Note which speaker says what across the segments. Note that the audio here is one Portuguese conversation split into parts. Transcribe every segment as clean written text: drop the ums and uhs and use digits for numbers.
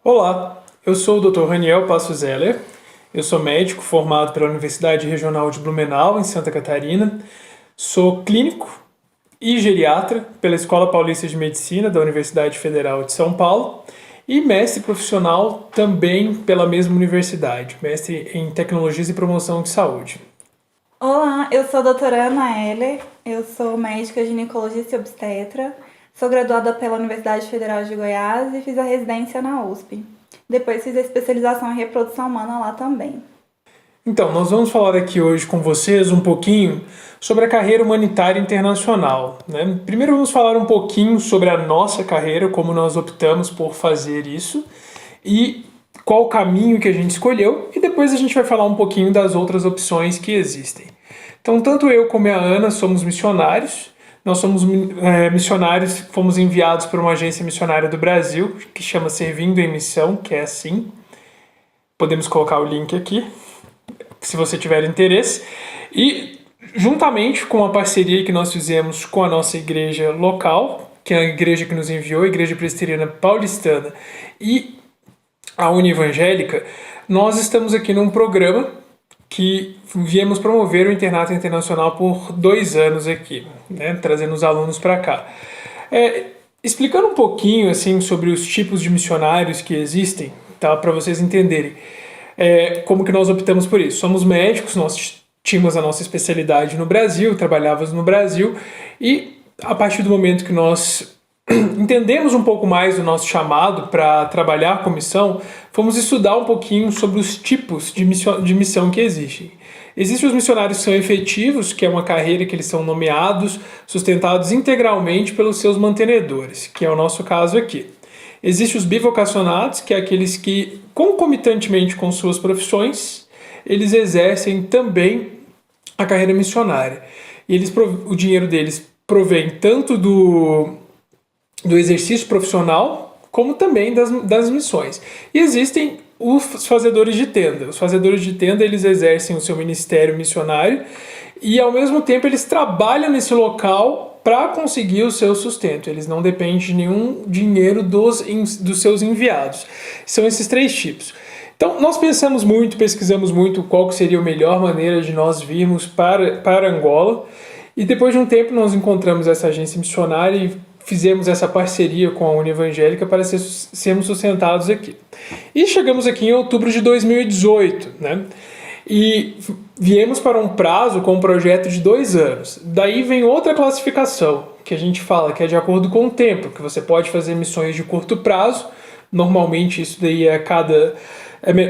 Speaker 1: Olá, eu sou o Dr. Raniel Passos Zeller, eu sou médico formado pela Universidade Regional de Blumenau, em Santa Catarina, sou clínico e geriatra pela Escola Paulista de Medicina da Universidade Federal de São Paulo e mestre profissional também pela mesma universidade, mestre em Tecnologias e Promoção de Saúde.
Speaker 2: Olá, eu sou a doutora Ana Heller, eu sou médica ginecologista e obstetra, sou graduada pela Universidade Federal de Goiás e fiz a residência na USP. Depois fiz a especialização em reprodução humana lá também.
Speaker 1: Então, nós vamos falar aqui hoje com vocês um pouquinho sobre a carreira humanitária internacional, né? Primeiro vamos falar um pouquinho sobre a nossa carreira, como nós optamos por fazer isso e qual o caminho que a gente escolheu, e depois a gente vai falar um pouquinho das outras opções que existem. Então, tanto eu como a Ana somos missionários. Nós somos missionários, fomos enviados por uma agência missionária do Brasil, que chama Servindo em Missão, que é assim. Podemos colocar o link aqui, se você tiver interesse. E, juntamente com a parceria que nós fizemos com a nossa igreja local, que é a igreja que nos enviou, a Igreja Presbiteriana Paulistana e a Univangélica, nós estamos aqui num programa que viemos promover o internato internacional por 2 anos aqui, né, trazendo os alunos para cá. Explicando um pouquinho assim sobre os tipos de missionários que existem, tá, para vocês entenderem como que nós optamos por isso. Somos médicos, nós tínhamos a nossa especialidade no Brasil, trabalhávamos no Brasil, e a partir do momento que nós entendemos um pouco mais do nosso chamado para trabalhar com missão, fomos estudar um pouquinho sobre os tipos de missão que existem. Existem os missionários que são efetivos, que é uma carreira que eles são nomeados, sustentados integralmente pelos seus mantenedores, que é o nosso caso aqui. Existem os bivocacionados, que é aqueles que, concomitantemente com suas profissões, eles exercem também a carreira missionária. E o dinheiro deles provém tanto do exercício profissional, como também das missões. E existem os fazedores de tenda. Os fazedores de tenda, eles exercem o seu ministério missionário e, ao mesmo tempo, eles trabalham nesse local para conseguir o seu sustento. Eles não dependem de nenhum dinheiro dos seus enviados. São esses 3 tipos. Então, nós pensamos muito, pesquisamos muito qual seria a melhor maneira de nós virmos para Angola, e depois de um tempo nós encontramos essa agência missionária e fizemos essa parceria com a Univangélica para sermos sustentados aqui. E chegamos aqui em outubro de 2018, né? E viemos para um prazo com um projeto de 2 anos. Daí vem outra classificação, que a gente fala que é de acordo com o tempo, que você pode fazer missões de curto prazo, normalmente isso daí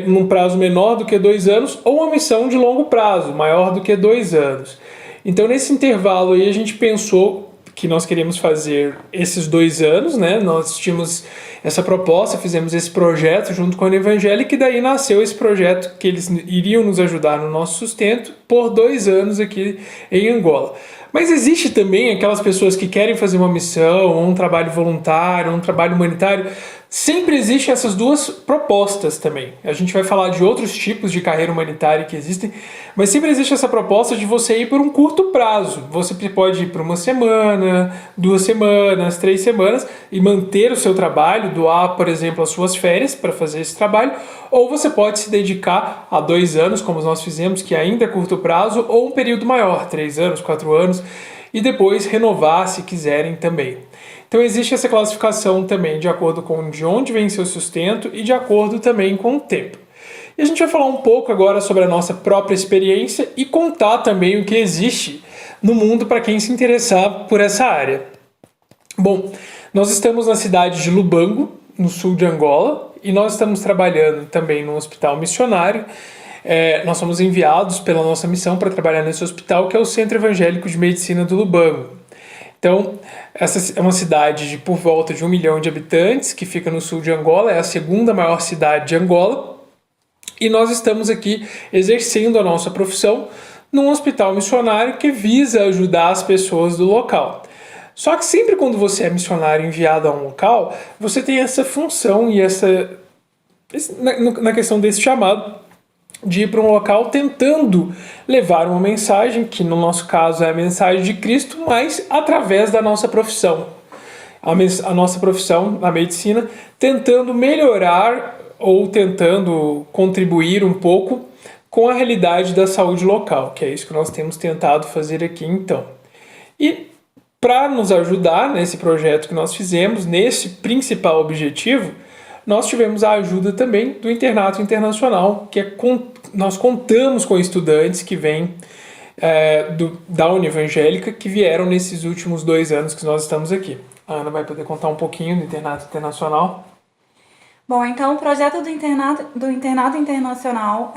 Speaker 1: num prazo menor do que 2 anos, ou uma missão de longo prazo, maior do que 2 anos. Então, nesse intervalo aí, a gente pensou que nós queríamos fazer esses 2 anos, né? Nós tínhamos essa proposta, fizemos esse projeto junto com a Evangélica, e daí nasceu esse projeto que eles iriam nos ajudar no nosso sustento por 2 anos aqui em Angola. Mas existe também aquelas pessoas que querem fazer uma missão, ou um trabalho voluntário, ou um trabalho humanitário. Sempre existem essas 2 propostas também. A gente vai falar de outros tipos de carreira humanitária que existem, mas sempre existe essa proposta de você ir por um curto prazo. Você pode ir por 1 semana, 2 semanas, 3 semanas e manter o seu trabalho, doar, por exemplo, as suas férias para fazer esse trabalho, ou você pode se dedicar a 2 anos, como nós fizemos, que ainda é curto prazo, ou um período maior, 3 anos, 4 anos, e depois renovar se quiserem também. Então existe essa classificação também de acordo com de onde vem seu sustento e de acordo também com o tempo. E a gente vai falar um pouco agora sobre a nossa própria experiência e contar também o que existe no mundo para quem se interessar por essa área. Bom, nós estamos na cidade de Lubango, no sul de Angola, e nós estamos trabalhando também no hospital missionário. Nós somos enviados pela nossa missão para trabalhar nesse hospital, que é o Centro Evangélico de Medicina do Lubango. Então, essa é uma cidade de por volta de 1 milhão de habitantes, que fica no sul de Angola, é a segunda maior cidade de Angola, e nós estamos aqui exercendo a nossa profissão num hospital missionário que visa ajudar as pessoas do local. Só que sempre quando você é missionário enviado a um local, você tem essa função e na questão desse chamado, de ir para um local tentando levar uma mensagem, que no nosso caso é a mensagem de Cristo, mas através da nossa profissão. a nossa profissão, a medicina, tentando melhorar ou tentando contribuir um pouco com a realidade da saúde local, que é isso que nós temos tentado fazer aqui então. E para nos ajudar nesse projeto que nós fizemos, nesse principal objetivo, nós tivemos a ajuda também do Internato Internacional, que nós contamos com estudantes que vêm da Univangélica, que vieram nesses últimos 2 anos que nós estamos aqui. A Ana vai poder contar um pouquinho do Internato Internacional.
Speaker 2: Bom, então o projeto do Internato Internacional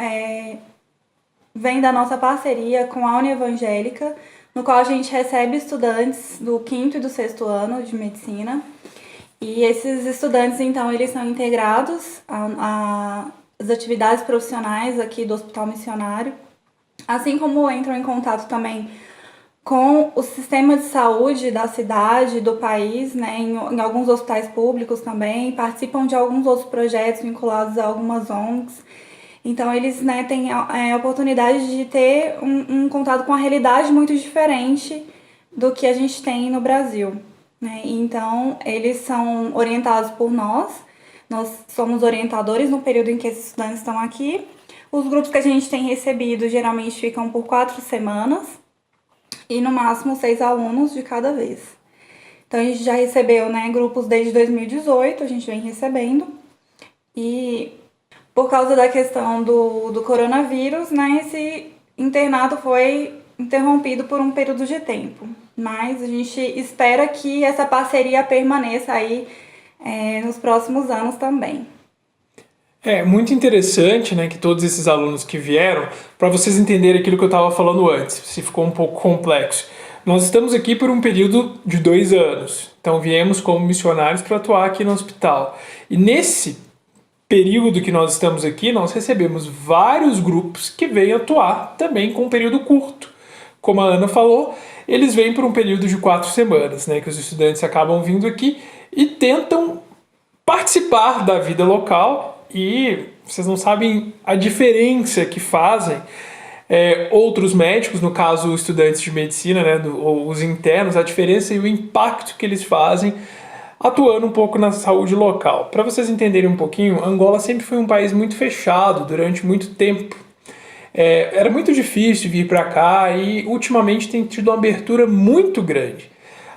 Speaker 2: vem da nossa parceria com a Univangélica, no qual a gente recebe estudantes do 5º e do 6º ano de medicina. E esses estudantes, então, eles são integrados às atividades profissionais aqui do Hospital Missionário, assim como entram em contato também com o sistema de saúde da cidade, do país, né, em alguns hospitais públicos também, participam de alguns outros projetos vinculados a algumas ONGs. Então, eles, né, têm a oportunidade de ter um contato com a realidade muito diferente do que a gente tem no Brasil, né? Então, eles são orientados por nós somos orientadores no período em que esses estudantes estão aqui. Os grupos que a gente tem recebido geralmente ficam por 4 semanas e no máximo 6 alunos de cada vez. Então, a gente já recebeu, né, grupos desde 2018, a gente vem recebendo, e por causa da questão do coronavírus, né, esse internato foi interrompido por um período de tempo. Mas a gente espera que essa parceria permaneça aí nos próximos anos também.
Speaker 1: É muito interessante, né, que todos esses alunos que vieram, para vocês entenderem aquilo que eu estava falando antes, se ficou um pouco complexo. Nós estamos aqui por um período de 2 anos, então viemos como missionários para atuar aqui no hospital. E nesse período que nós estamos aqui, nós recebemos vários grupos que vêm atuar também com um período curto. Como a Ana falou, eles vêm por um período de 4 semanas, né, que os estudantes acabam vindo aqui e tentam participar da vida local. E vocês não sabem a diferença que fazem outros médicos, no caso estudantes de medicina, né, ou os internos, a diferença e o impacto que eles fazem atuando um pouco na saúde local. Para vocês entenderem um pouquinho, Angola sempre foi um país muito fechado durante muito tempo. Era muito difícil vir para cá e ultimamente tem tido uma abertura muito grande.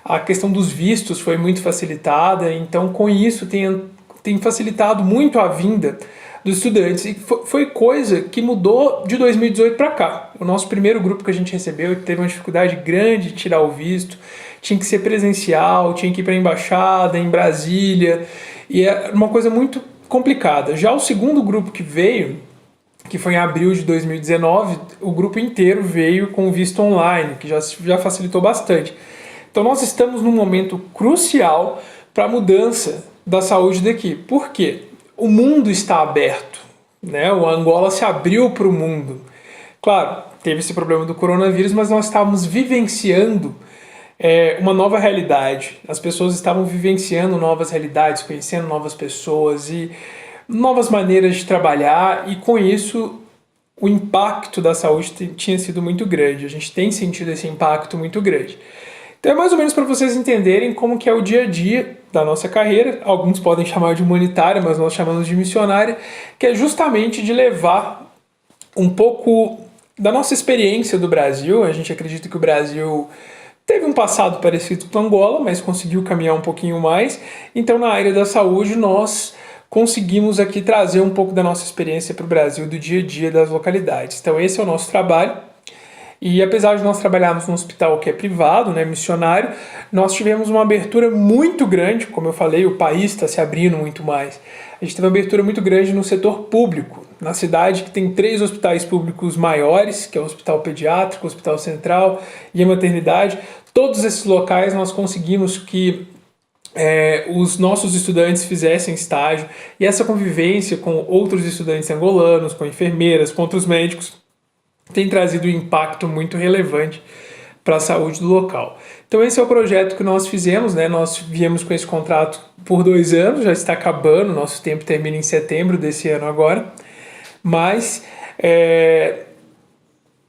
Speaker 1: A questão dos vistos foi muito facilitada, então com isso tem facilitado muito a vinda dos estudantes. E foi coisa que mudou de 2018 para cá. O nosso primeiro grupo que a gente recebeu teve uma dificuldade grande de tirar o visto, tinha que ser presencial, tinha que ir para a embaixada em Brasília, e é uma coisa muito complicada. Já o segundo grupo que veio, que foi em abril de 2019, o grupo inteiro veio com visto online, que já facilitou bastante. Então nós estamos num momento crucial para a mudança da saúde daqui. Por quê? O mundo está aberto, né? O Angola se abriu para o mundo. Claro, teve esse problema do coronavírus, mas nós estávamos vivenciando uma nova realidade. As pessoas estavam vivenciando novas realidades, conhecendo novas pessoas e novas maneiras de trabalhar, e com isso o impacto da saúde tinha sido muito grande. A gente tem sentido esse impacto muito grande. Então é mais ou menos para vocês entenderem como que é o dia a dia da nossa carreira. Alguns podem chamar de humanitária, mas nós chamamos de missionária, que é justamente de levar um pouco da nossa experiência do Brasil. A gente acredita que o Brasil teve um passado parecido com Angola, mas conseguiu caminhar um pouquinho mais. Então na área da saúde nós conseguimos aqui trazer um pouco da nossa experiência para o Brasil, do dia a dia das localidades. Então esse é o nosso trabalho. E apesar de nós trabalharmos num hospital que é privado, né, missionário, nós tivemos uma abertura muito grande. Como eu falei, o país está se abrindo muito mais. A gente teve uma abertura muito grande no setor público, na cidade que tem 3 hospitais públicos maiores, que é o Hospital Pediátrico, o Hospital Central e a Maternidade. Todos esses locais nós conseguimos que os nossos estudantes fizessem estágio, e essa convivência com outros estudantes angolanos, com enfermeiras, com outros médicos, tem trazido um impacto muito relevante para a saúde do local. Então esse é o projeto que nós fizemos, né? Nós viemos com esse contrato por 2 anos, já está acabando, nosso tempo termina em setembro desse ano agora, mas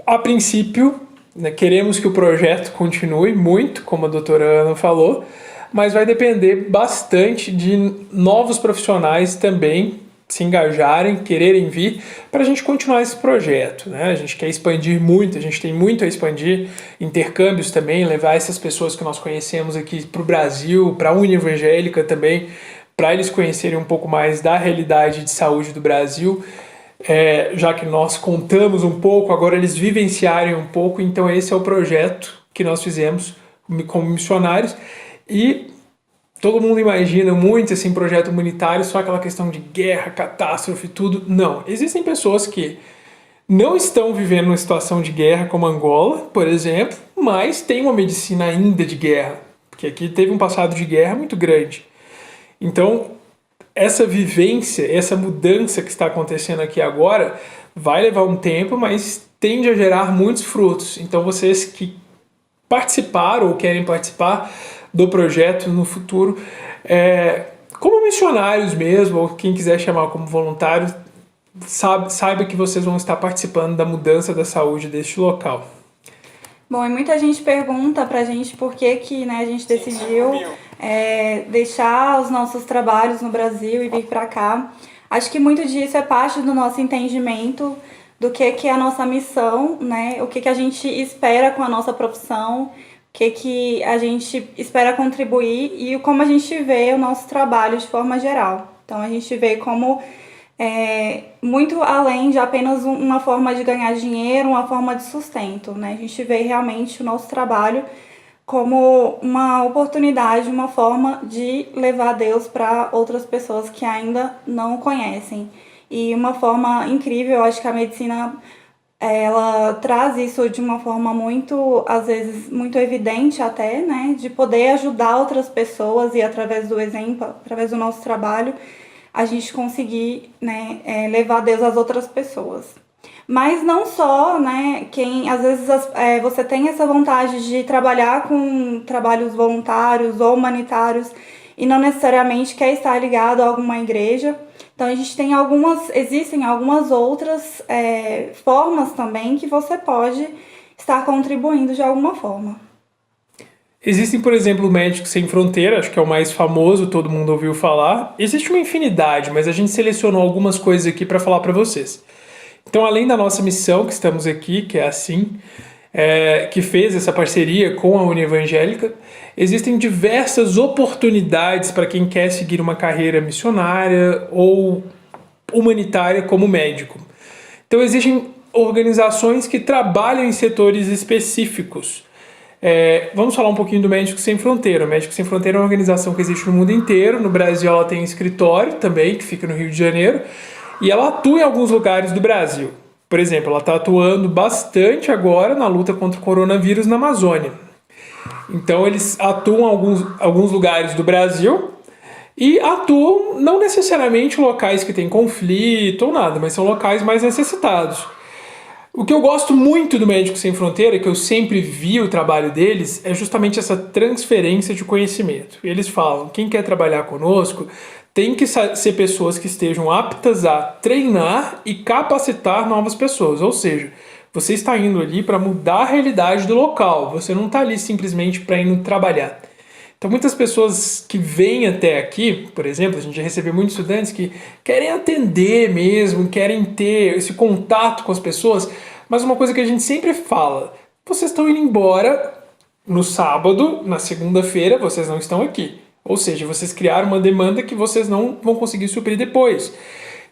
Speaker 1: a princípio, né, queremos que o projeto continue muito, como a doutora Ana falou. mas vai depender bastante de novos profissionais também se engajarem, quererem vir, para a gente continuar esse projeto, né? A gente quer expandir muito, a gente tem muito a expandir, intercâmbios também, levar essas pessoas que nós conhecemos aqui para o Brasil, para a Univangélica também, para eles conhecerem um pouco mais da realidade de saúde do Brasil, já que nós contamos um pouco, agora eles vivenciarem um pouco, então esse é o projeto que nós fizemos como missionários. E todo mundo imagina muito assim, projeto humanitário, só aquela questão de guerra, catástrofe, tudo. Não, existem pessoas que não estão vivendo uma situação de guerra como Angola, por exemplo, mas tem uma medicina ainda de guerra, porque aqui teve um passado de guerra muito grande. Então, essa vivência, essa mudança que está acontecendo aqui agora, vai levar um tempo, mas tende a gerar muitos frutos. Então, vocês que participaram ou querem participar do projeto no futuro, como missionários mesmo, ou quem quiser chamar como voluntário, saiba que vocês vão estar participando da mudança da saúde deste local.
Speaker 2: Bom, e muita gente pergunta pra gente por que né, a gente decidiu deixar os nossos trabalhos no Brasil e vir pra cá. Acho que muito disso é parte do nosso entendimento do que é a nossa missão, né? O que a gente espera com a nossa profissão, o que a gente espera contribuir e como a gente vê o nosso trabalho de forma geral. Então, a gente vê como muito além de apenas uma forma de ganhar dinheiro, uma forma de sustento, né? A gente vê realmente o nosso trabalho como uma oportunidade, uma forma de levar Deus para outras pessoas que ainda não o conhecem. E uma forma incrível, eu acho que a medicina ela traz isso de uma forma muito, às vezes, muito evidente até, né? De poder ajudar outras pessoas e através do exemplo, através do nosso trabalho, a gente conseguir, né, levar Deus às outras pessoas. Mas não só, né, às vezes você tem essa vontade de trabalhar com trabalhos voluntários ou humanitários e não necessariamente quer estar ligado a alguma igreja. Então a gente tem existem algumas outras formas também que você pode estar contribuindo de alguma forma.
Speaker 1: Existem, por exemplo, o Médicos Sem Fronteira, acho que é o mais famoso, todo mundo ouviu falar. Existe uma infinidade, mas a gente selecionou algumas coisas aqui para falar para vocês. Então, além da nossa missão, que estamos aqui, que é assim, que fez essa parceria com a Univangélica, existem diversas oportunidades para quem quer seguir uma carreira missionária ou humanitária como médico. Então, existem organizações que trabalham em setores específicos. Vamos falar um pouquinho do Médicos Sem Fronteira. O Médicos Sem Fronteira é uma organização que existe no mundo inteiro. No Brasil ela tem escritório também, que fica no Rio de Janeiro, e ela atua em alguns lugares do Brasil. Por exemplo, ela está atuando bastante agora na luta contra o coronavírus na Amazônia. Então eles atuam em alguns lugares do Brasil e atuam não necessariamente em locais que tem conflito ou nada, mas são locais mais necessitados. O que eu gosto muito do Médicos Sem Fronteira, que eu sempre vi o trabalho deles, é justamente essa transferência de conhecimento. Eles falam, quem quer trabalhar conosco tem que ser pessoas que estejam aptas a treinar e capacitar novas pessoas. Ou seja, você está indo ali para mudar a realidade do local, você não está ali simplesmente para ir trabalhar. Então muitas pessoas que vêm até aqui, por exemplo, a gente já recebeu muitos estudantes que querem atender mesmo, querem ter esse contato com as pessoas, mas uma coisa que a gente sempre fala, vocês estão indo embora no sábado, na segunda-feira vocês não estão aqui. Ou seja, vocês criaram uma demanda que vocês não vão conseguir suprir depois.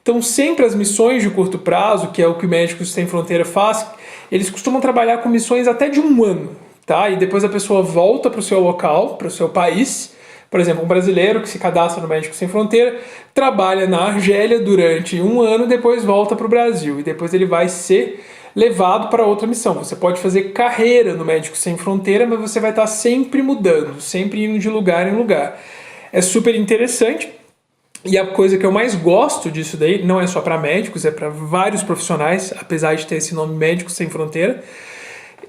Speaker 1: Então sempre as missões de curto prazo, que é o que o Médicos Sem Fronteira faz, eles costumam trabalhar com missões até de um ano. Tá? E depois a pessoa volta para o seu local, para o seu país. Por exemplo, um brasileiro que se cadastra no Médicos Sem Fronteira trabalha na Argélia durante um ano, depois volta para o Brasil e depois ele vai ser levado para outra missão. Você pode fazer carreira no Médicos Sem Fronteira, mas você vai estar sempre mudando, sempre indo de lugar em lugar. É super interessante. E a coisa que eu mais gosto disso daí, não é só para médicos, é para vários profissionais, apesar de ter esse nome Médicos Sem Fronteira.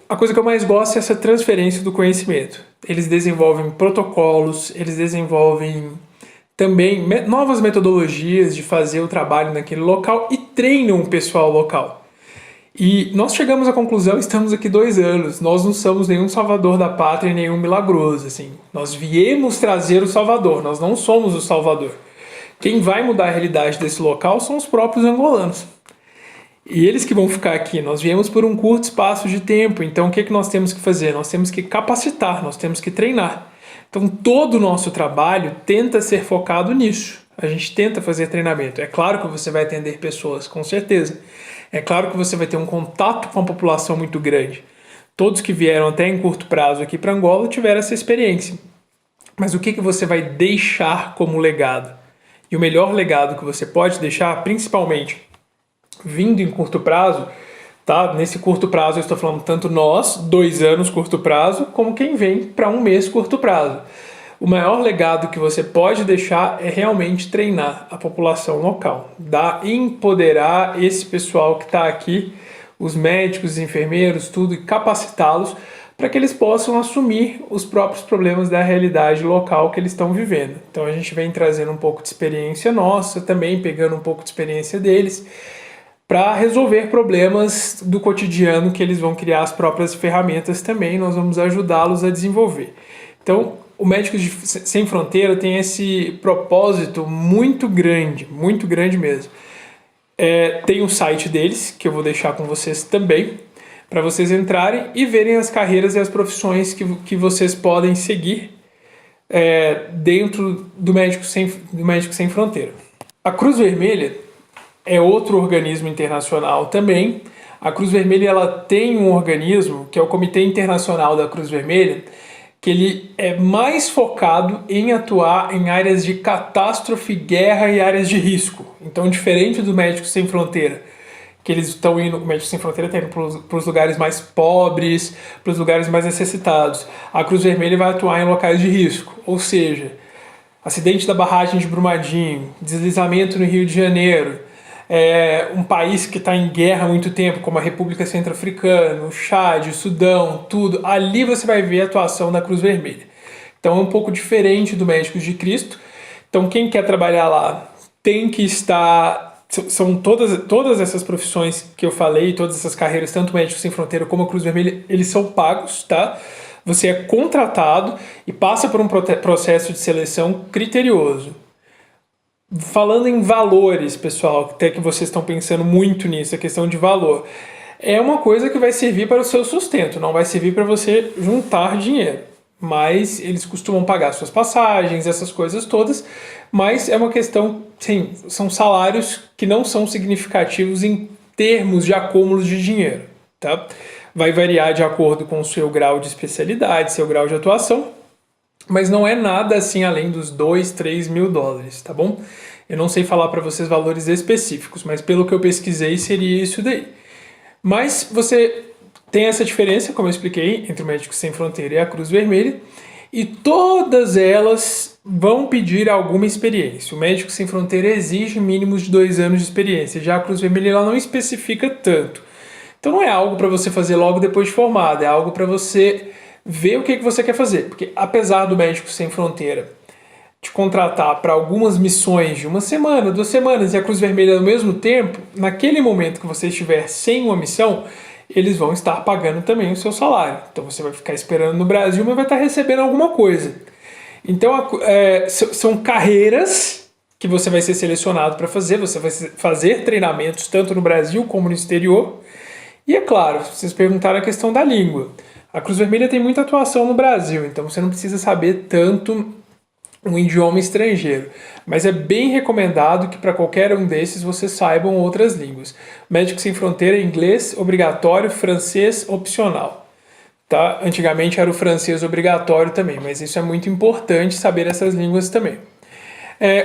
Speaker 1: A coisa que eu mais gosto é essa transferência do conhecimento. Eles desenvolvem protocolos, eles desenvolvem também novas metodologias de fazer o trabalho naquele local e treinam o pessoal local. E nós chegamos à conclusão, estamos aqui 2 anos, nós não somos nenhum salvador da pátria, nenhum milagroso, assim. Nós viemos trazer o Salvador, nós não somos o Salvador. Quem vai mudar a realidade desse local são os próprios angolanos. E eles que vão ficar aqui, nós viemos por um curto espaço de tempo, então o que nós temos que fazer? Nós temos que capacitar, nós temos que treinar. Então todo o nosso trabalho tenta ser focado nisso. A gente tenta fazer treinamento. É claro que você vai atender pessoas, com certeza. É claro que você vai ter um contato com a população muito grande. Todos que vieram até em curto prazo aqui para Angola tiveram essa experiência. Mas o que você vai deixar como legado? E o melhor legado que você pode deixar, principalmente vindo em curto prazo, tá? Nesse curto prazo eu estou falando tanto nós, 2 anos curto prazo, como quem vem para 1 mês curto prazo. O maior legado que você pode deixar é realmente treinar a população local, empoderar esse pessoal que está aqui, os médicos, os enfermeiros, tudo, e capacitá-los para que eles possam assumir os próprios problemas da realidade local que eles estão vivendo. Então a gente vem trazendo um pouco de experiência nossa, também pegando um pouco de experiência deles, para resolver problemas do cotidiano que eles vão criar as próprias ferramentas também, nós vamos ajudá-los a desenvolver. Então, o Médicos Sem Fronteira tem esse propósito muito grande mesmo. Tem o site deles, que eu vou deixar com vocês também, para vocês entrarem e verem as carreiras e as profissões que vocês podem seguir dentro do Médicos Sem Fronteira. A Cruz Vermelha é outro organismo internacional também. A Cruz Vermelha ela tem um organismo, que é o Comitê Internacional da Cruz Vermelha, que ele é mais focado em atuar em áreas de catástrofe, guerra e áreas de risco. Então, diferente do Médicos Sem Fronteira, que eles estão indo, o Médicos Sem Fronteira está indo para os lugares mais pobres, para os lugares mais necessitados. A Cruz Vermelha vai atuar em locais de risco, ou seja, acidente da barragem de Brumadinho, deslizamento no Rio de Janeiro, um país que está em guerra há muito tempo, como a República Centro-Africana, o Chad, o Sudão, tudo, ali você vai ver a atuação da Cruz Vermelha. Então é um pouco diferente do Médicos de Cristo. Então quem quer trabalhar lá tem que estar... São todas essas profissões que eu falei, todas essas carreiras, tanto Médicos Sem Fronteira como a Cruz Vermelha, eles são pagos, tá? Você é contratado e passa por um processo de seleção criterioso. Falando em valores, pessoal, até que vocês estão pensando muito nisso, a questão de valor, é uma coisa que vai servir para o seu sustento, não vai servir para você juntar dinheiro. Mas eles costumam pagar suas passagens, essas coisas todas, mas é uma questão, sim, são salários que não são significativos em termos de acúmulos de dinheiro, tá? Vai variar de acordo com o seu grau de especialidade, seu grau de atuação, mas não é nada assim além dos 2, 3 mil dólares, tá bom? Eu não sei falar para vocês valores específicos, mas pelo que eu pesquisei seria isso daí. Mas você tem essa diferença, como eu expliquei, entre o Médicos Sem Fronteira e a Cruz Vermelha, e todas elas vão pedir alguma experiência. O Médicos Sem Fronteira exige mínimos de 2 anos de experiência, já a Cruz Vermelha ela não especifica tanto. Então não é algo para você fazer logo depois de formado, é algo para você ver o que você quer fazer. Porque apesar do Médicos Sem Fronteira te contratar para algumas missões de 1 semana, 2 semanas e a Cruz Vermelha ao mesmo tempo, naquele momento que você estiver sem uma missão, eles vão estar pagando também o seu salário. Então você vai ficar esperando no Brasil, mas vai estar recebendo alguma coisa. Então são carreiras que você vai ser selecionado para fazer, você vai fazer treinamentos tanto no Brasil como no exterior. E é claro, vocês perguntaram a questão da língua. A Cruz Vermelha tem muita atuação no Brasil, então você não precisa saber tanto um idioma estrangeiro. Mas é bem recomendado que para qualquer um desses vocês saibam outras línguas. Médicos Sem Fronteira, inglês obrigatório, francês opcional. Tá? Antigamente era o francês obrigatório também, mas isso é muito importante saber essas línguas também.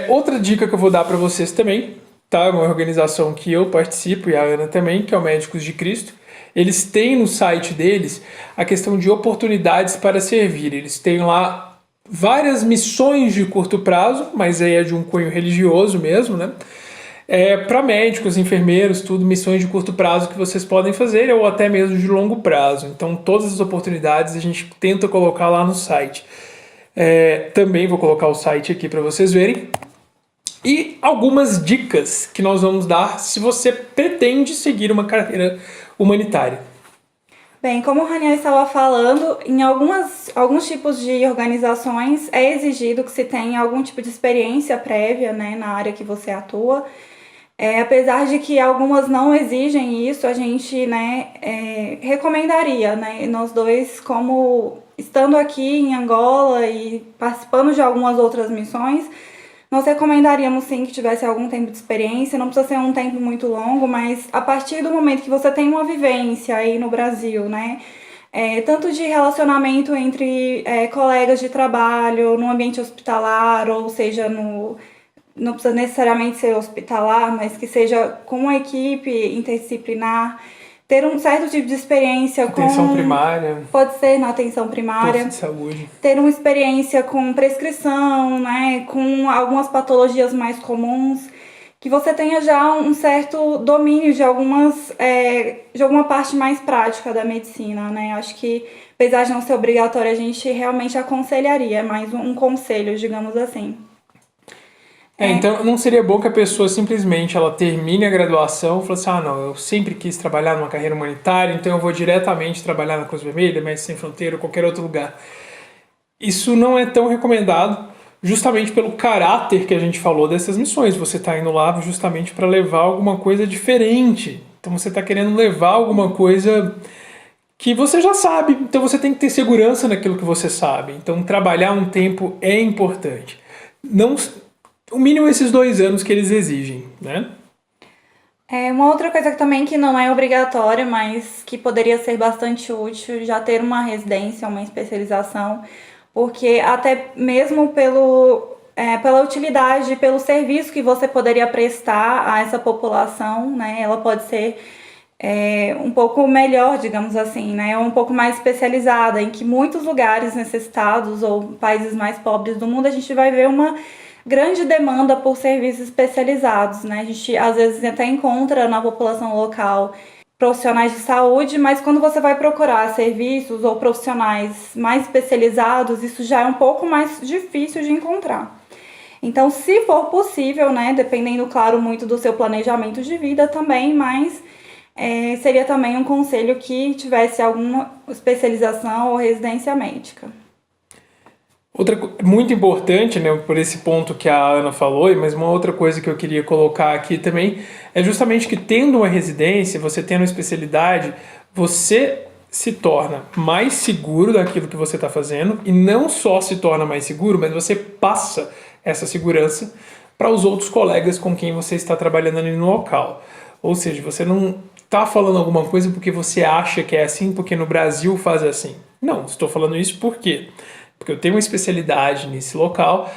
Speaker 1: Outra dica que eu vou dar para vocês também, tá? Uma organização que eu participo e a Ana também, que é o Médicos de Cristo. Eles têm no site deles a questão de oportunidades para servir. Eles têm lá várias missões de curto prazo, mas aí é de um cunho religioso mesmo, né? Para médicos, enfermeiros, tudo, missões de curto prazo que vocês podem fazer ou até mesmo de longo prazo. Então todas as oportunidades a gente tenta colocar lá no site. Também vou colocar o site aqui para vocês verem. E algumas dicas que nós vamos dar se você pretende seguir uma carreira humanitária?
Speaker 2: Bem, como o Raniel estava falando, em alguns tipos de organizações é exigido que se tenha algum tipo de experiência prévia, né, na área que você atua. Apesar de que algumas não exigem isso, a gente, né, recomendaria, né, nós dois, como estando aqui em Angola e participando de algumas outras missões, nós recomendaríamos sim que tivesse algum tempo de experiência, não precisa ser um tempo muito longo, mas a partir do momento que você tem uma vivência aí no Brasil, né, tanto de relacionamento entre colegas de trabalho, no ambiente hospitalar, ou seja, não precisa necessariamente ser hospitalar, mas que seja com uma equipe interdisciplinar, ter um certo tipo de experiência
Speaker 1: Atenção primária.
Speaker 2: Pode ser na atenção primária.
Speaker 1: Posto de saúde.
Speaker 2: Ter uma experiência com prescrição, né, com algumas patologias mais comuns, que você tenha já um certo domínio de alguma parte mais prática da medicina, né? Acho que, apesar de não ser obrigatório, a gente realmente aconselharia, é mais um conselho, digamos assim.
Speaker 1: Então não seria bom que a pessoa simplesmente ela termine a graduação e fale assim, não, eu sempre quis trabalhar numa carreira humanitária, então eu vou diretamente trabalhar na Cruz Vermelha, Médicos Sem Fronteira ou qualquer outro lugar. Isso não é tão recomendado, justamente pelo caráter que a gente falou dessas missões. Você está indo lá justamente para levar alguma coisa diferente. Então você está querendo levar alguma coisa que você já sabe, então você tem que ter segurança naquilo que você sabe. Então trabalhar um tempo é importante. Não... O mínimo esses 2 anos que eles exigem, né?
Speaker 2: Uma outra coisa também que não é obrigatória, mas que poderia ser bastante útil, já ter uma residência, uma especialização, porque até mesmo pela utilidade, pelo serviço que você poderia prestar a essa população, né? Ela pode ser um pouco melhor, digamos assim, né? Um pouco mais especializada, em que muitos lugares necessitados ou países mais pobres do mundo a gente vai ver uma grande demanda por serviços especializados, né? A gente às vezes até encontra na população local profissionais de saúde, mas quando você vai procurar serviços ou profissionais mais especializados, isso já é um pouco mais difícil de encontrar. Então, se for possível, né, dependendo, claro, muito do seu planejamento de vida também, mas seria também um conselho que tivesse alguma especialização ou residência médica.
Speaker 1: Outra muito importante, né, por esse ponto que a Ana falou, mas uma outra coisa que eu queria colocar aqui também é justamente que tendo uma residência, você tendo uma especialidade, você se torna mais seguro daquilo que você está fazendo e não só se torna mais seguro, mas você passa essa segurança para os outros colegas com quem você está trabalhando ali no local. Ou seja, você não está falando alguma coisa porque você acha que é assim, porque no Brasil faz assim. Não, estou falando isso por quê? Porque eu tenho uma especialidade nesse local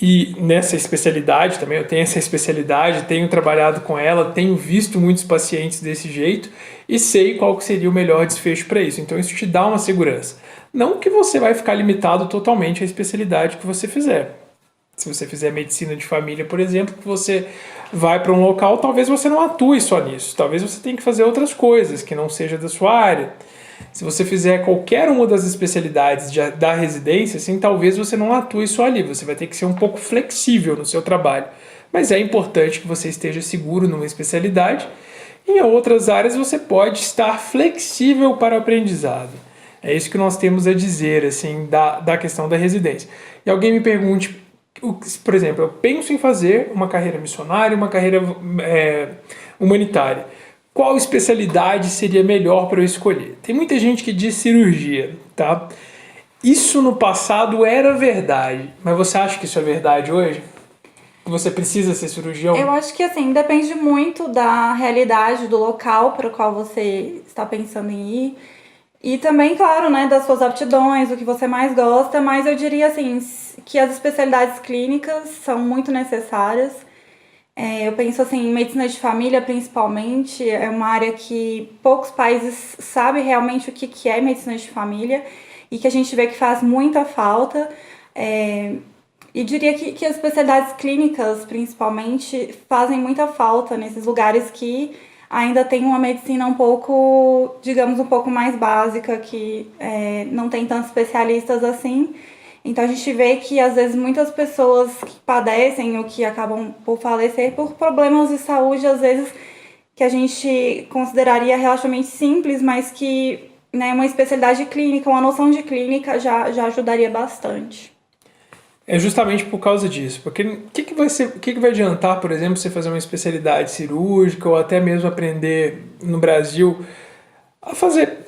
Speaker 1: e nessa especialidade também, eu tenho essa especialidade, tenho trabalhado com ela, tenho visto muitos pacientes desse jeito e sei qual seria o melhor desfecho para isso. Então isso te dá uma segurança. Não que você vai ficar limitado totalmente à especialidade que você fizer. Se você fizer medicina de família, por exemplo, que você vai para um local, talvez você não atue só nisso. Talvez você tenha que fazer outras coisas que não seja da sua área. Se você fizer qualquer uma das especialidades da residência, assim, talvez você não atue só ali. Você vai ter que ser um pouco flexível no seu trabalho. Mas é importante que você esteja seguro numa especialidade. Em outras áreas você pode estar flexível para o aprendizado. É isso que nós temos a dizer assim, da questão da residência. E alguém me pergunte, por exemplo, eu penso em fazer uma carreira missionária, uma carreira humanitária. Qual especialidade seria melhor para eu escolher? Tem muita gente que diz cirurgia, tá? Isso no passado era verdade, mas você acha que isso é verdade hoje? Que você precisa ser cirurgião?
Speaker 2: Eu acho que assim, depende muito da realidade do local para o qual você está pensando em ir. E também, claro, né, das suas aptidões, o que você mais gosta, mas eu diria assim, que as especialidades clínicas são muito necessárias. Eu penso assim, em medicina de família, principalmente, é uma área que poucos países sabem realmente o que é medicina de família e que a gente vê que faz muita falta. E diria que as especialidades clínicas, principalmente, fazem muita falta nesses lugares que ainda tem uma medicina um pouco, digamos, um pouco mais básica, que não tem tantos especialistas assim. Então a gente vê que às vezes muitas pessoas que padecem ou que acabam por falecer por problemas de saúde, às vezes que a gente consideraria relativamente simples, mas que, né, uma especialidade clínica, uma noção de clínica já ajudaria bastante.
Speaker 1: É justamente por causa disso, porque o que vai adiantar, por exemplo, você fazer uma especialidade cirúrgica ou até mesmo aprender no Brasil a fazer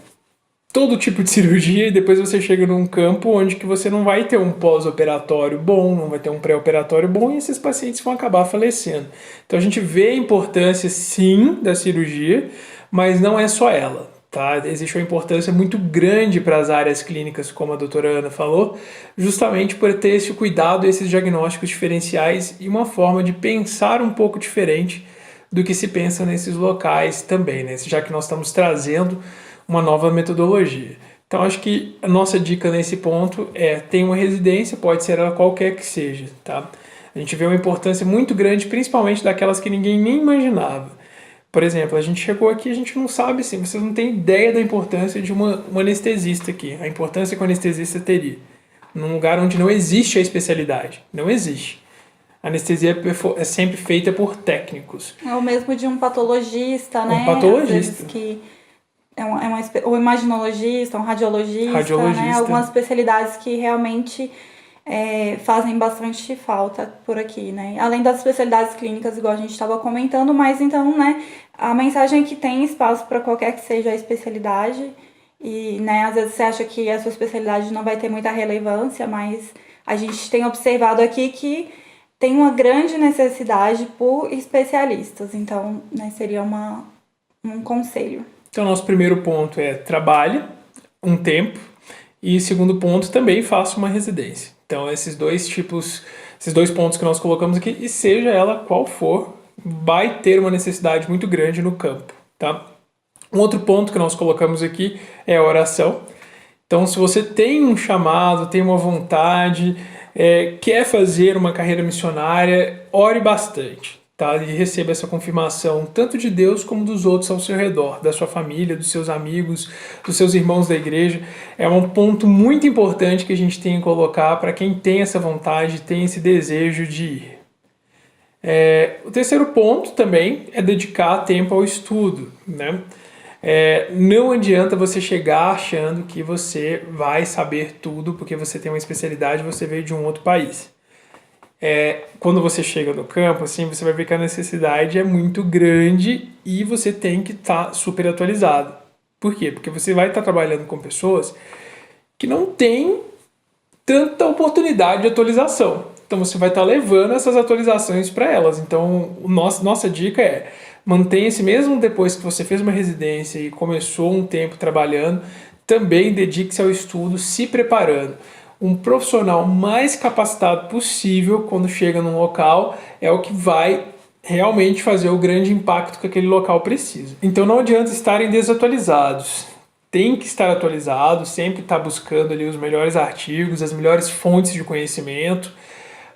Speaker 1: todo tipo de cirurgia e depois você chega num campo onde que você não vai ter um pós-operatório bom, não vai ter um pré-operatório bom e esses pacientes vão acabar falecendo. Então a gente vê a importância sim da cirurgia, mas não é só ela. Tá? Existe uma importância muito grande para as áreas clínicas, como a doutora Ana falou, justamente por ter esse cuidado, esses diagnósticos diferenciais e uma forma de pensar um pouco diferente do que se pensa nesses locais também, né? Já que nós estamos trazendo uma nova metodologia. Então acho que a nossa dica nesse ponto é: tem uma residência, pode ser ela qualquer que seja, tá? A gente vê uma importância muito grande, principalmente daquelas que ninguém nem imaginava. Por exemplo, a gente chegou aqui, a gente não sabe, assim, vocês não têm ideia da importância de um anestesista aqui, a importância que o anestesista teria, num lugar onde não existe a especialidade, não existe. A anestesia é sempre feita por técnicos.
Speaker 2: É o mesmo de um patologista, né?
Speaker 1: Um patologista.
Speaker 2: Às vezes que um imaginologista, um radiologista, né? Algumas especialidades que realmente fazem bastante falta por aqui, né? Além das especialidades clínicas, igual a gente estava comentando, mas então, né, a mensagem é que tem espaço para qualquer que seja a especialidade e, né, às vezes você acha que a sua especialidade não vai ter muita relevância, mas a gente tem observado aqui que tem uma grande necessidade por especialistas, então, né, seria um conselho.
Speaker 1: Então, nosso primeiro ponto é trabalhe um tempo e segundo ponto, também faça uma residência. Então, esses dois pontos que nós colocamos aqui, e seja ela qual for, vai ter uma necessidade muito grande no campo, tá? Um outro ponto que nós colocamos aqui é a oração. Então, se você tem um chamado, tem uma vontade, quer fazer uma carreira missionária, ore bastante, tá? E receba essa confirmação tanto de Deus como dos outros ao seu redor, da sua família, dos seus amigos, dos seus irmãos da igreja. É um ponto muito importante que a gente tem que colocar para quem tem essa vontade, tem esse desejo de ir. O terceiro ponto também é dedicar tempo ao estudo, né? Não adianta você chegar achando que você vai saber tudo porque você tem uma especialidade e você veio de um outro país. Quando você chega no campo, assim, você vai ver que a necessidade é muito grande e você tem que estar super atualizado. Por quê? Porque você vai estar trabalhando com pessoas que não têm tanta oportunidade de atualização. Então você vai estar levando essas atualizações para elas. Então nossa dica é: mantenha-se mesmo depois que você fez uma residência e começou um tempo trabalhando, também dedique-se ao estudo, se preparando. Um profissional mais capacitado possível quando chega num local é o que vai realmente fazer o grande impacto que aquele local precisa. Então não adianta estarem desatualizados. Tem que estar atualizado, sempre estar buscando ali os melhores artigos, as melhores fontes de conhecimento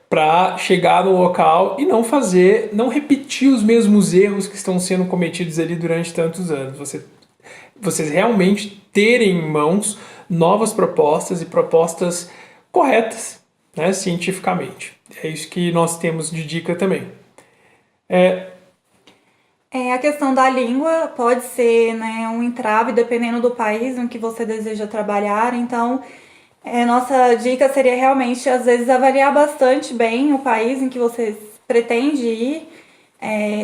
Speaker 1: para chegar no local e não repetir os mesmos erros que estão sendo cometidos ali durante tantos anos. Vocês realmente terem em mãos novas propostas e propostas corretas, né, cientificamente. É isso que nós temos de dica também.
Speaker 2: A questão da língua pode ser, né, um entrave dependendo do país em que você deseja trabalhar. Então, nossa dica seria realmente, às vezes, avaliar bastante bem o país em que você pretende ir.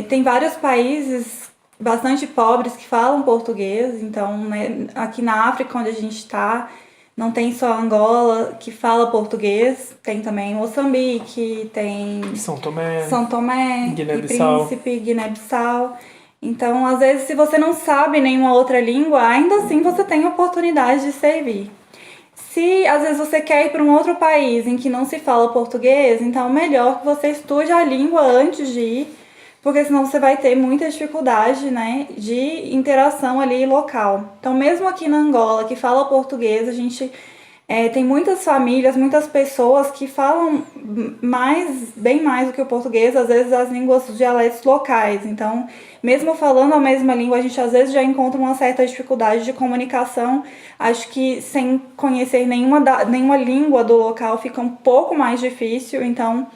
Speaker 2: Tem vários países bastante pobres que falam português, então, né, aqui na África, onde a gente está, não tem só Angola que fala português, tem também Moçambique, tem São Tomé Príncipe, Guiné-Bissau. Então, às vezes, se você não sabe nenhuma outra língua, ainda assim você tem a oportunidade de servir. Se às vezes você quer ir para um outro país em que não se fala português, então é melhor que você estude a língua antes de ir, porque senão você vai ter muita dificuldade, né, de interação ali local. Então, mesmo aqui na Angola, que fala português, a gente tem muitas famílias, muitas pessoas que falam bem mais do que o português, às vezes as línguas, os dialetos locais. Então, mesmo falando a mesma língua, a gente às vezes já encontra uma certa dificuldade de comunicação. Acho que sem conhecer nenhuma língua do local fica um pouco mais difícil. Então,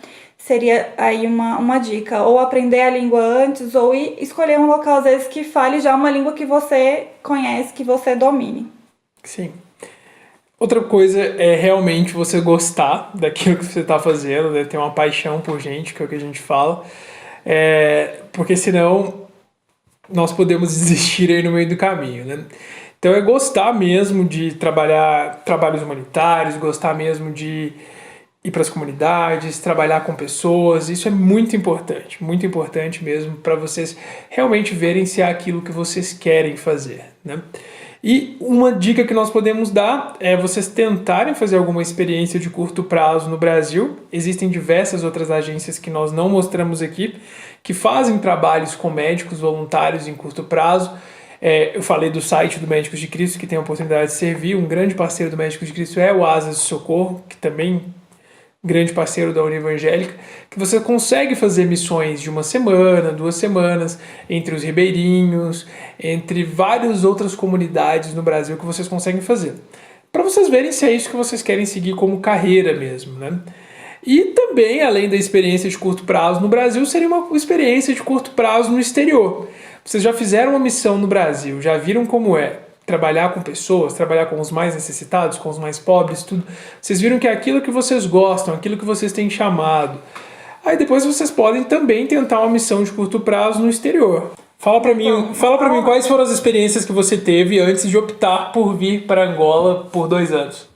Speaker 2: seria aí uma dica. Ou aprender a língua antes, ou escolher um local, às vezes, que fale já uma língua que você conhece, que você domine.
Speaker 1: Sim. Outra coisa é realmente você gostar daquilo que você está fazendo, né? Ter uma paixão por gente, que é o que a gente fala. Porque senão nós podemos desistir aí no meio do caminho, né? Então é gostar mesmo de trabalhar trabalhos humanitários, gostar mesmo de ir para as comunidades, trabalhar com pessoas. Isso é muito importante mesmo para vocês realmente verem se é aquilo que vocês querem fazer, né? E uma dica que nós podemos dar é vocês tentarem fazer alguma experiência de curto prazo no Brasil. Existem diversas outras agências que nós não mostramos aqui, que fazem trabalhos com médicos voluntários em curto prazo. Eu falei do site do Médicos de Cristo, que tem a oportunidade de servir. Um grande parceiro do Médicos de Cristo é o Asas de Socorro, que também grande parceiro da União Evangélica, que você consegue fazer missões de 1 semana, 2 semanas, entre os ribeirinhos, entre várias outras comunidades no Brasil que vocês conseguem fazer. Para vocês verem se é isso que vocês querem seguir como carreira mesmo, né? E também, além da experiência de curto prazo no Brasil, seria uma experiência de curto prazo no exterior. Vocês já fizeram uma missão no Brasil, já viram como é trabalhar com pessoas, trabalhar com os mais necessitados, com os mais pobres, tudo. Vocês viram que é aquilo que vocês gostam, aquilo que vocês têm chamado. Aí depois vocês podem também tentar uma missão de curto prazo no exterior. Fala pra mim quais foram as experiências que você teve antes de optar por vir para Angola por 2 anos.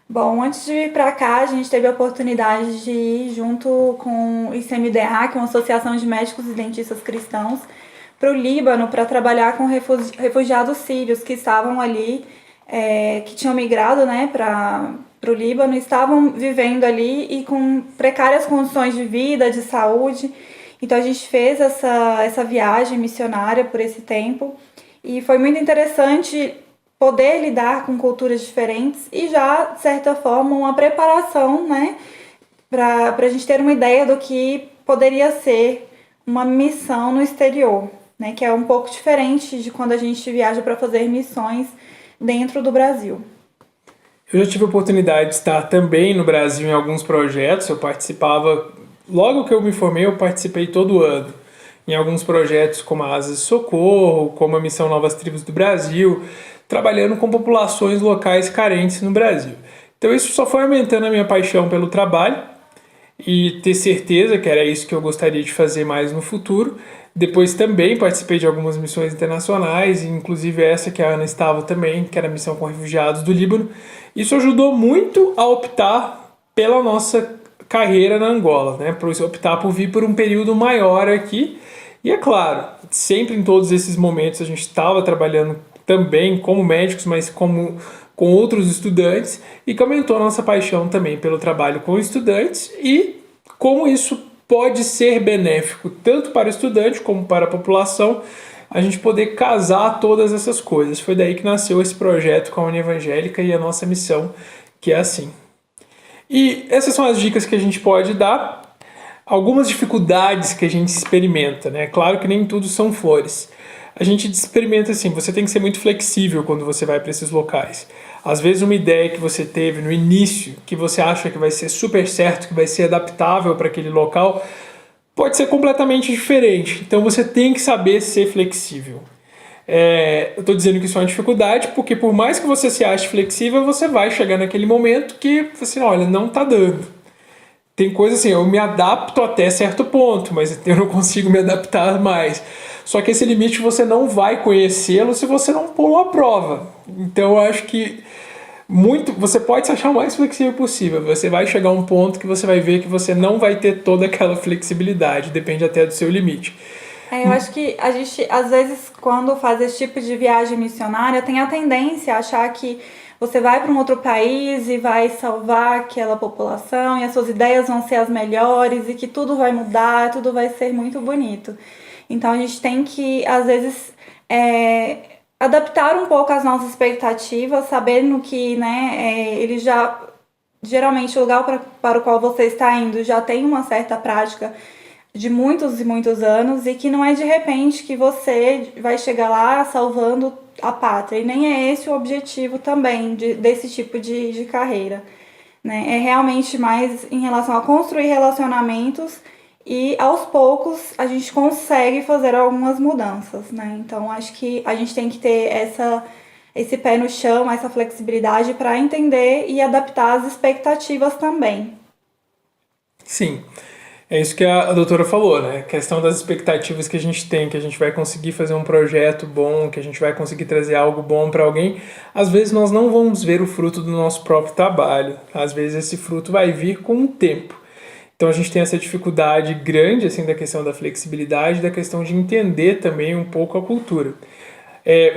Speaker 2: Bom, antes de vir para cá, a gente teve a oportunidade de ir junto com o ICMDA, que é uma associação de médicos e dentistas cristãos, para o Líbano para trabalhar com refugiados sírios que estavam ali, que tinham migrado, né, para o Líbano, estavam vivendo ali e com precárias condições de vida, de saúde. Então a gente fez essa viagem missionária por esse tempo e foi muito interessante poder lidar com culturas diferentes e já, de certa forma, uma preparação, né, para a gente ter uma ideia do que poderia ser uma missão no exterior, né, que é um pouco diferente de quando a gente viaja para fazer missões dentro do Brasil.
Speaker 1: Eu já tive a oportunidade de estar também no Brasil em alguns projetos. Eu participava, logo que eu me formei, eu participei todo ano em alguns projetos como a Asas de Socorro, como a Missão Novas Tribos do Brasil, trabalhando com populações locais carentes no Brasil. Então isso só foi aumentando a minha paixão pelo trabalho e ter certeza que era isso que eu gostaria de fazer mais no futuro. Depois também participei de algumas missões internacionais, inclusive essa que a Ana estava também, que era a missão com refugiados do Líbano. Isso ajudou muito a optar pela nossa carreira na Angola, né? Por optar por vir por um período maior aqui. E é claro, sempre em todos esses momentos a gente estava trabalhando também como médicos, mas com outros estudantes, e que aumentou a nossa paixão também pelo trabalho com estudantes e como isso pode ser benéfico tanto para o estudante como para a população, a gente poder casar todas essas coisas. Foi daí que nasceu esse projeto com a União Evangélica e a nossa missão, que é assim. E essas são as dicas que a gente pode dar. Algumas dificuldades que a gente experimenta, né? Claro que nem tudo são flores. A gente experimenta assim, você tem que ser muito flexível quando você vai para esses locais. Às vezes uma ideia que você teve no início, que você acha que vai ser super certo, que vai ser adaptável para aquele local, pode ser completamente diferente. Então você tem que saber ser flexível. Eu estou dizendo que isso é uma dificuldade, porque por mais que você se ache flexível, você vai chegar naquele momento que você, olha, não está dando. Tem coisa assim, eu me adapto até certo ponto, mas eu não consigo me adaptar mais. Só que esse limite você não vai conhecê-lo se você não pôr a prova. Então eu acho que você pode se achar o mais flexível possível. Você vai chegar a um ponto que você vai ver que você não vai ter toda aquela flexibilidade, depende até do seu limite.
Speaker 2: Eu acho que a gente, às vezes, quando faz esse tipo de viagem missionária, tem a tendência a achar que você vai para um outro país e vai salvar aquela população e as suas ideias vão ser as melhores e que tudo vai mudar, tudo vai ser muito bonito. Então a gente tem que, às vezes, adaptar um pouco as nossas expectativas, sabendo que, né, ele já, geralmente o lugar para o qual você está indo já tem uma certa prática de muitos e muitos anos e que não é de repente que você vai chegar lá salvando a pátria. E nem é esse o objetivo também desse tipo de carreira, né? É realmente mais em relação a construir relacionamentos e aos poucos a gente consegue fazer algumas mudanças, né? Então acho que a gente tem que ter esse pé no chão, essa flexibilidade para entender e adaptar as expectativas também.
Speaker 1: Sim, é isso que a doutora falou, né? A questão das expectativas que a gente tem, que a gente vai conseguir fazer um projeto bom, que a gente vai conseguir trazer algo bom para alguém. Às vezes nós não vamos ver o fruto do nosso próprio trabalho. Às vezes esse fruto vai vir com o tempo. Então a gente tem essa dificuldade grande assim da questão da flexibilidade, da questão de entender também um pouco a cultura.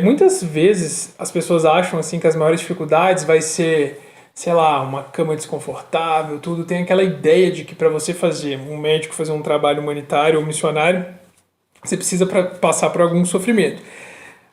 Speaker 1: Muitas vezes as pessoas acham assim que as maiores dificuldades vai ser, sei lá, uma cama desconfortável, tudo. Tem aquela ideia de que para você fazer, um médico fazer um trabalho humanitário ou missionário, você precisa passar por algum sofrimento.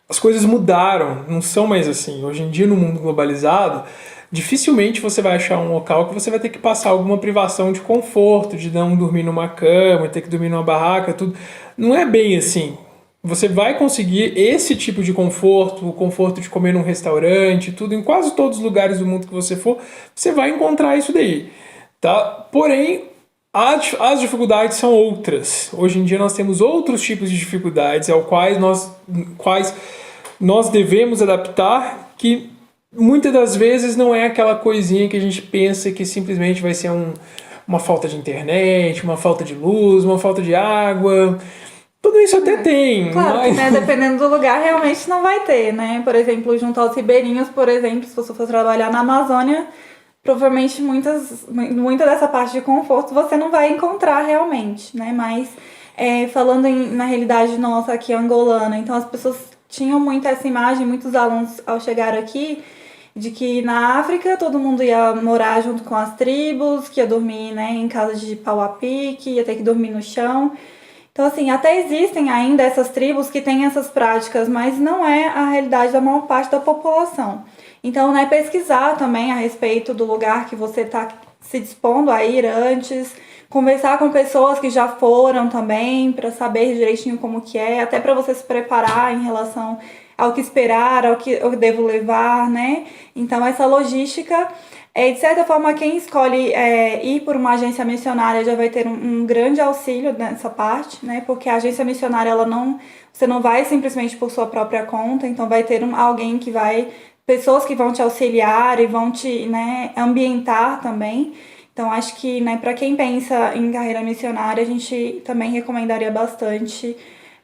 Speaker 1: As coisas mudaram, não são mais assim. Hoje em dia, no mundo globalizado, dificilmente você vai achar um local que você vai ter que passar alguma privação de conforto, de não dormir numa cama, ter que dormir numa barraca, tudo. Não é bem assim. Você vai conseguir esse tipo de conforto, o conforto de comer num restaurante, tudo, em quase todos os lugares do mundo que você for, você vai encontrar isso daí, tá? Porém, as dificuldades são outras. Hoje em dia nós temos outros tipos de dificuldades ao quais nós devemos adaptar, que muitas das vezes não é aquela coisinha que a gente pensa que simplesmente vai ser uma falta de internet, uma falta de luz, uma falta de água. Tudo isso até tem,
Speaker 2: Claro que,
Speaker 1: mas...
Speaker 2: né, dependendo do lugar, realmente não vai ter, né? Por exemplo, junto aos ribeirinhos, por exemplo, se você for trabalhar na Amazônia, provavelmente muita dessa parte de conforto você não vai encontrar realmente, né? Mas falando na realidade nossa aqui angolana, então as pessoas tinham muito essa imagem, muitos alunos ao chegar aqui, de que na África todo mundo ia morar junto com as tribos, que ia dormir, né, em casa de pau a pique, ia ter que dormir no chão. Então, assim, até existem ainda essas tribos que têm essas práticas, mas não é a realidade da maior parte da população. Então, né, pesquisar também a respeito do lugar que você está se dispondo a ir antes, conversar com pessoas que já foram também, para saber direitinho como que é, até para você se preparar em relação ao que esperar, ao que eu devo levar, né? Então, essa logística... de certa forma, quem escolhe ir por uma agência missionária já vai ter um grande auxílio nessa parte, né? Porque a agência missionária, você não vai simplesmente por sua própria conta, então vai ter alguém que pessoas que vão te auxiliar e vão te, né, ambientar também. Então, acho que, né, para quem pensa em carreira missionária, a gente também recomendaria bastante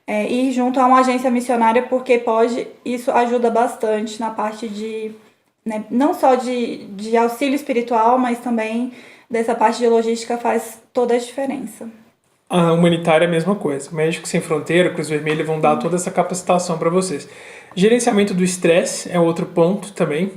Speaker 2: ir junto a uma agência missionária, porque isso ajuda bastante na parte de... né, não só de auxílio espiritual, mas também dessa parte de logística faz toda a diferença.
Speaker 1: A humanitária é a mesma coisa. Médicos Sem Fronteira, Cruz Vermelha vão dar toda essa capacitação para vocês. Gerenciamento do estresse é outro ponto também.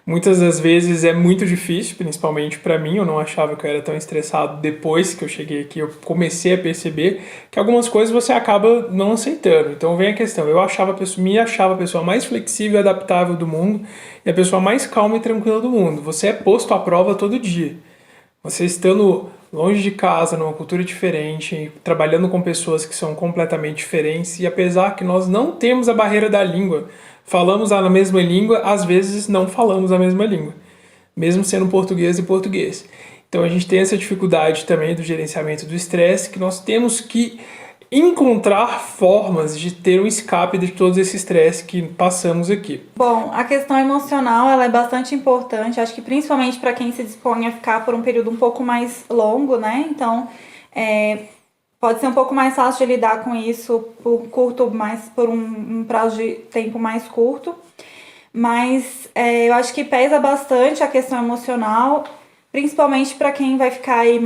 Speaker 1: Muitas das vezes é muito difícil, principalmente para mim. Eu não achava que eu era tão estressado depois que eu cheguei aqui. Eu comecei a perceber que algumas coisas você acaba não aceitando. Então vem a questão. Me achava a pessoa mais flexível e adaptável do mundo e a pessoa mais calma e tranquila do mundo. Você é posto à prova todo dia. Você estando longe de casa, numa cultura diferente, trabalhando com pessoas que são completamente diferentes, e apesar que nós não temos a barreira da língua, falamos a mesma língua, às vezes não falamos a mesma língua, mesmo sendo português e português. Então a gente tem essa dificuldade também do gerenciamento do estresse, que nós temos que encontrar formas de ter um escape de todo esse estresse que passamos aqui.
Speaker 2: Bom, a questão emocional ela é bastante importante, acho que principalmente para quem se dispõe a ficar por um período um pouco mais longo, né? Então, pode ser um pouco mais fácil de lidar com isso por um prazo de tempo mais curto, mas eu acho que pesa bastante a questão emocional, principalmente para quem vai ficar aí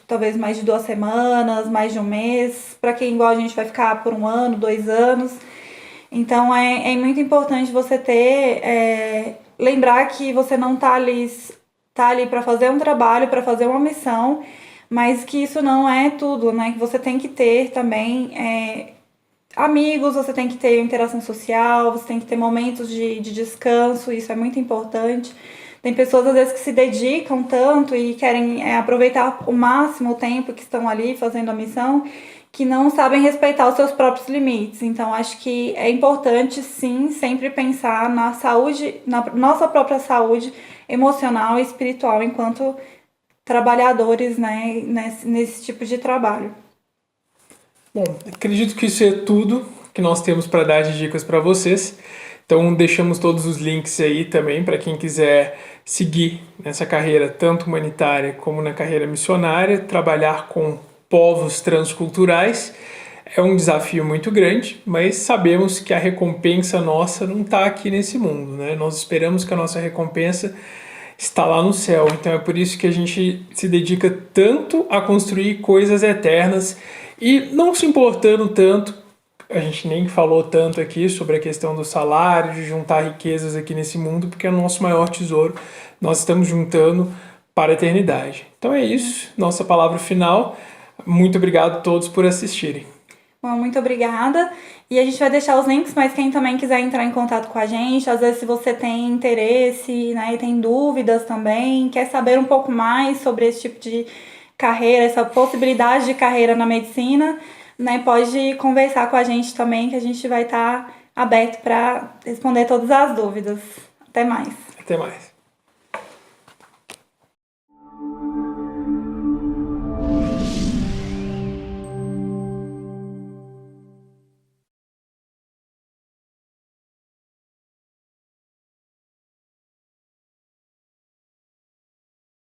Speaker 2: talvez mais de 2 semanas, mais de um mês, para quem igual a gente vai ficar por 1 ano, 2 anos. Então é muito importante você lembrar que você não tá ali para fazer um trabalho, para fazer uma missão, mas que isso não é tudo, né? Que você tem que ter também amigos, você tem que ter interação social, você tem que ter momentos de descanso, isso é muito importante. Tem pessoas, às vezes, que se dedicam tanto e querem aproveitar o máximo o tempo que estão ali fazendo a missão, que não sabem respeitar os seus próprios limites. Então, acho que é importante, sim, sempre pensar na saúde, na nossa própria saúde emocional e espiritual enquanto trabalhadores, né, nesse tipo de trabalho.
Speaker 1: Bom, acredito que isso é tudo que nós temos para dar de dicas para vocês. Então, deixamos todos os links aí também para quem quiser seguir nessa carreira, tanto humanitária como na carreira missionária, trabalhar com povos transculturais. É um desafio muito grande, mas sabemos que a recompensa nossa não está aqui nesse mundo, né? Nós esperamos que a nossa recompensa está lá no céu. Então é por isso que a gente se dedica tanto a construir coisas eternas e não se importando tanto. A gente nem falou tanto aqui sobre a questão do salário, de juntar riquezas aqui nesse mundo, porque é o nosso maior tesouro. Nós estamos juntando para a eternidade. Então é isso, nossa palavra final. Muito obrigado a todos por assistirem.
Speaker 2: Bom, muito obrigada. E a gente vai deixar os links, mas quem também quiser entrar em contato com a gente, às vezes se você tem interesse, né, e tem dúvidas também, quer saber um pouco mais sobre esse tipo de carreira, essa possibilidade de carreira na medicina, né, pode conversar com a gente também, que a gente vai estar aberto para responder todas as dúvidas. Até mais.
Speaker 1: Até mais.